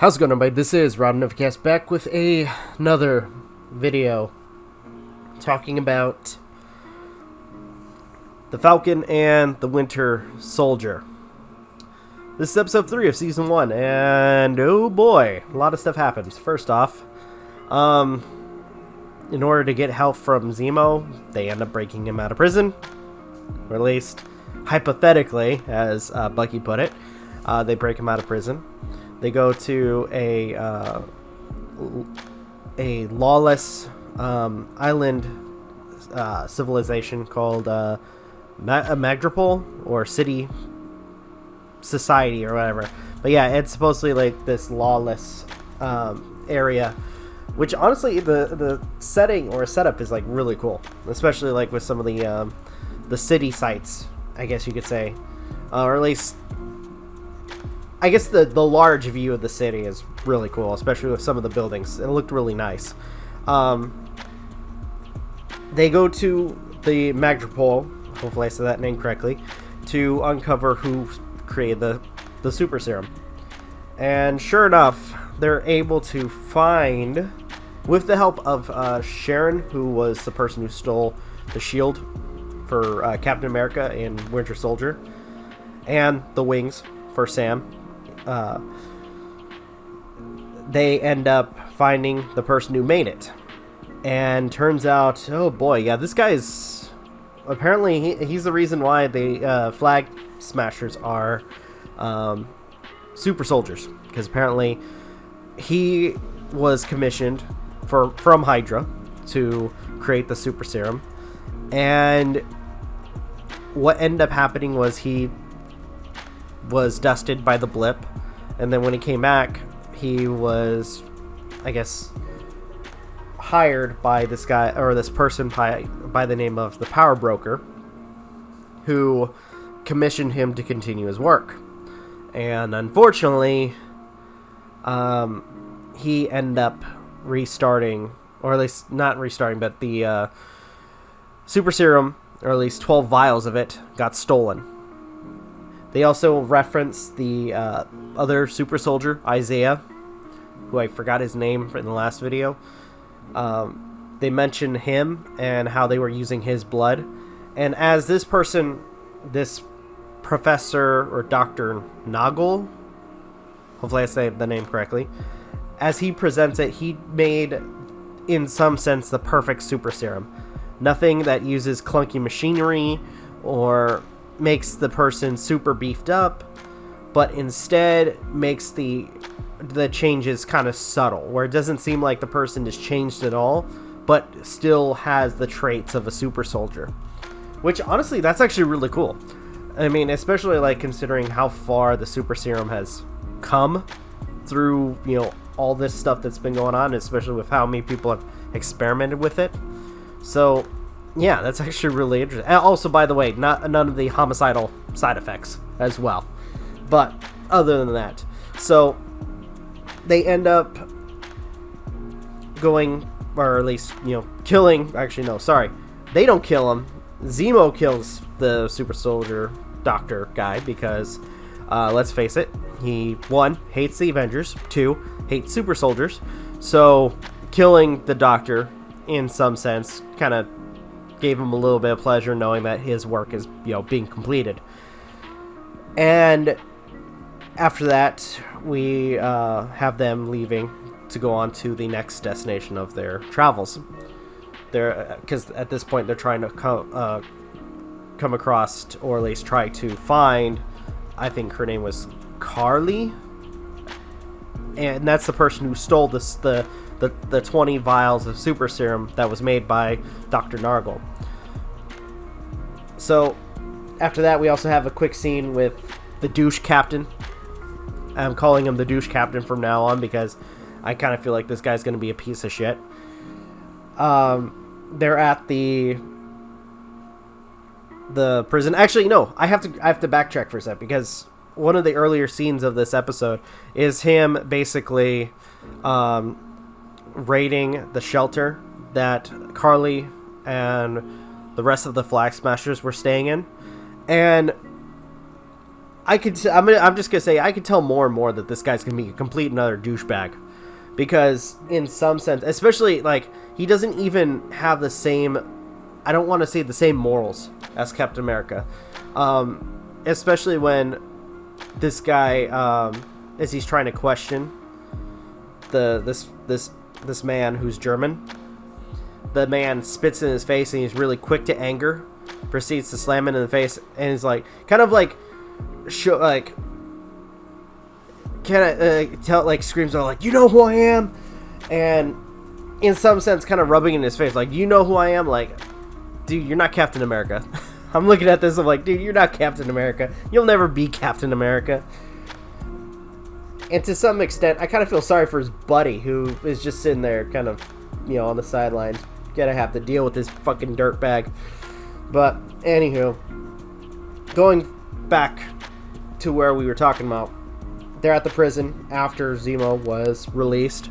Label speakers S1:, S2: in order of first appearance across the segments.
S1: How's it going, everybody? This is Novakast back with another video talking about the Falcon and the Winter Soldier. This is episode 3 of season 1, and oh boy, a lot of stuff happens. First off, in order to get help from Zemo, they end up breaking him out of prison, or at least hypothetically, as Bucky put it, they break him out of prison. They go to a lawless island civilization called a Magipole, or city society, or whatever. But yeah, it's supposedly like this lawless area, which honestly the setting or setup is like really cool, especially like with some of the city sites, I guess you could say, or at least I guess the large view of the city is really cool, especially with some of the buildings. It looked really nice. They go to the Magipole, hopefully I said that name correctly, to uncover who created the super serum. And sure enough, they're able to find, with the help of Sharon, who was the person who stole the shield for Captain America and Winter Soldier, and the wings for Sam. They end up finding the person who made it, and turns out, oh boy, yeah, this guy is apparently he's the reason why the flag smashers are super soldiers, because apparently he was commissioned from Hydra to create the super serum, and what ended up happening was he was dusted by the blip, and then when he came back, he was, I guess, hired by this guy, or this person by the name of the Power Broker, who commissioned him to continue his work. And unfortunately, he ended up restarting, or at least not restarting, but the super serum, or at least 12 vials of it, got stolen. They also reference the other super soldier, Isaiah, who I forgot his name in the last video. They mention him and how they were using his blood. And as this person, this Professor or Dr. Nagel, hopefully I say the name correctly, as he presents it, he made, in some sense, the perfect super serum. Nothing that uses clunky machinery or makes the person super beefed up, but instead makes the changes kind of subtle, where it doesn't seem like the person is changed at all, but still has the traits of a super soldier. Which honestly, that's actually really cool. I mean, especially like considering how far the super serum has come through, you know, all this stuff that's been going on, especially with how many people have experimented with it. So yeah, that's actually really interesting. And also, by the way, none of the homicidal side effects as well. But other than that, so they end up going, or at least, you know, killing. Actually, no, sorry, they don't kill him. Zemo kills the super soldier doctor guy because, let's face it, he 1 hates the Avengers, 2 hates super soldiers. So killing the doctor, in some sense, kind of gave him a little bit of pleasure knowing that his work is, you know, being completed. And after that, we have them leaving to go on to the next destination of their travels. Because at this point they're trying to come across, or at least try to find, I think her name was Carly, and that's the person who stole the 20 vials of super serum that was made by Dr. Nagel. So after that, we also have a quick scene with the douche captain. I'm calling him the douche captain from now on because I kind of feel like this guy's going to be a piece of shit. They're at the prison. Actually, no, I have to backtrack for a sec, because one of the earlier scenes of this episode is him basically raiding the shelter that Carly and the rest of the Flag Smashers were staying in. And I'm just gonna say I could tell more and more that this guy's gonna be a complete another douchebag, because in some sense, especially like he doesn't even have the same, I don't want to say the same morals as Captain America, especially when this guy, as he's trying to question this man who's German, the man spits in his face and he's really quick to anger, proceeds to slam him in the face, and he's like kind of like screams out like, you know who I am, and in some sense kind of rubbing in his face like, you know who I am, like, dude, you're not Captain America. I'm looking at this, I'm like, dude, you're not Captain America. You'll never be Captain America. And to some extent, I kind of feel sorry for his buddy, who is just sitting there kind of, you know, on the sidelines. Gonna have to deal with this fucking dirtbag. But, anywho, going back to where we were talking about, they're at the prison after Zemo was released.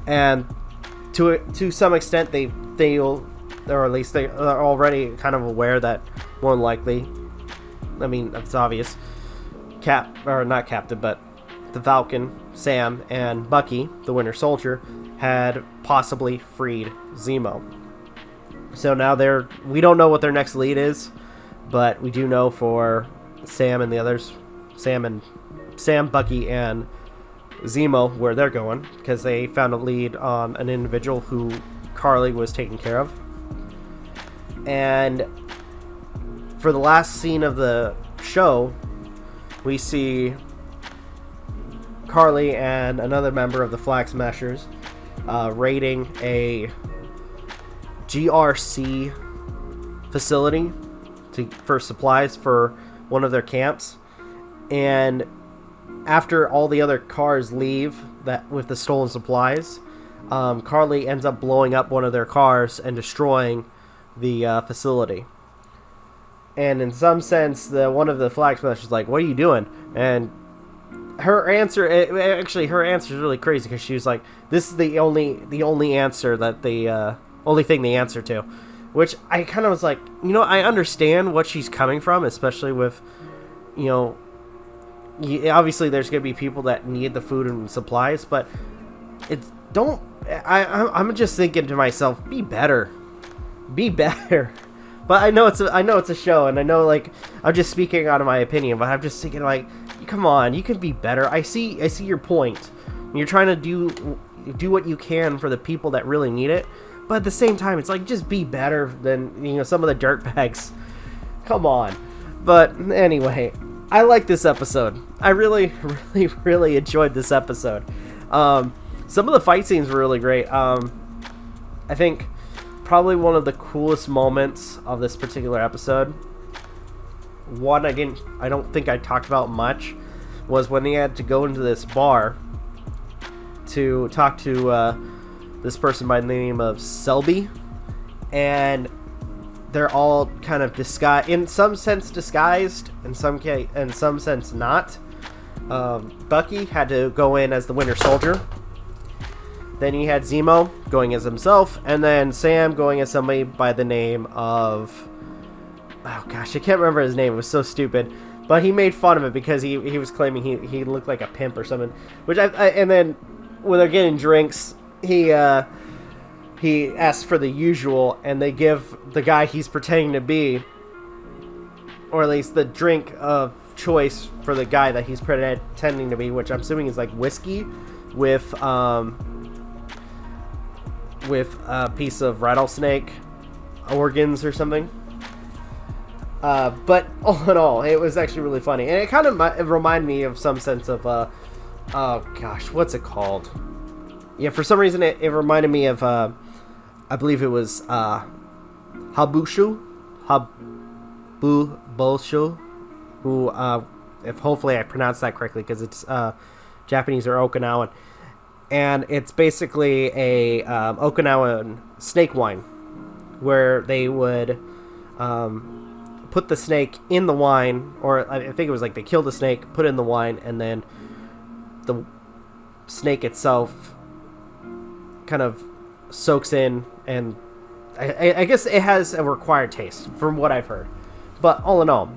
S1: And to some extent, they'll, or at least they are already kind of aware that more than likely, I mean, it's obvious, not Captain, but the Falcon, Sam, and Bucky, the Winter Soldier, had possibly freed Zemo. So now we don't know what their next lead is, but we do know for Sam and the others, Sam, Bucky, and Zemo, where they're going, because they found a lead on an individual who Carly was taking care of. And for the last scene of the show, we see Carly and another member of the Flag Smashers raiding a GRC facility for supplies for one of their camps. And after all the other cars leave that with the stolen supplies, Carly ends up blowing up one of their cars and destroying the facility. And in some sense, one of the Flag Smashers is like, "What are you doing?" And her answer is really crazy, because she was like, "This is the only answer that only thing they answer to," which I kind of was like, you know, I understand what she's coming from, especially with, you know, obviously there's gonna be people that need the food and supplies, but I'm just thinking to myself, be better. But I know it's a show, and I know, like, I'm just speaking out of my opinion, but I'm just thinking, like, come on, you can be better. I see your point. You're trying to do what you can for the people that really need it, but at the same time, it's like, just be better than, you know, some of the dirtbags. Come on. But anyway, I like this episode. I really, really, really enjoyed this episode. Some of the fight scenes were really great. I think probably one of the coolest moments of this particular episode, one I don't think I talked about much, was when he had to go into this bar to talk to this person by the name of Selby, and they're all kind of in some sense disguised, in some sense not. Bucky had to go in as the Winter Soldier. Then he had Zemo going as himself, and then Sam going as somebody by the name of, oh gosh, I can't remember his name. It was so stupid, but he made fun of it because he was claiming he looked like a pimp or something. Which and then when they're getting drinks, he asks for the usual, and they give the guy he's pretending to be, or at least the drink of choice for the guy that he's pretending to be, which I'm assuming is like whiskey with a piece of rattlesnake organs or something. But all in all, it was actually really funny, and it kind of reminded me of some sense of oh gosh, what's it called? Yeah, for some reason it reminded me of I believe it was Habushu, who if hopefully I pronounced that correctly, because it's Japanese or Okinawan. And it's basically a Okinawan snake wine, where they would put the snake in the wine, or I think it was like they kill the snake, put it in the wine, and then the snake itself kind of soaks in, and I guess it has a required taste, from what I've heard. But all in all,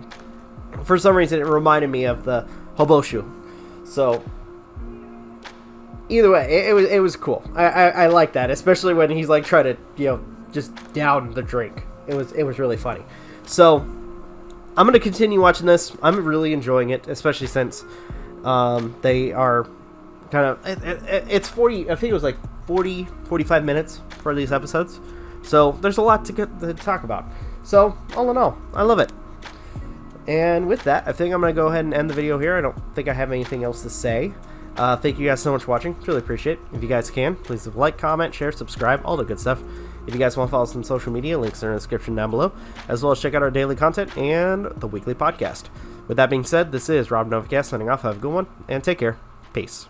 S1: for some reason, it reminded me of the Hoboshu. So, either way, it was cool. I like that, especially when he's like trying to, just down the drink. It was really funny. So, I'm going to continue watching this. I'm really enjoying it, especially since they are kind of, it's 40, I think it was like 40, 45 minutes for these episodes. So, there's a lot to talk about. So, all in all, I love it. And with that, I think I'm going to go ahead and end the video here. I don't think I have anything else to say. Thank you guys so much for watching. Really appreciate it. If you guys can, please like, comment, share, subscribe, all the good stuff. If you guys want to follow us on social media, links are in the description down below, as well as check out our daily content and the weekly podcast. With that being said, this is Rob Novakast signing off. Have a good one, and take care. Peace.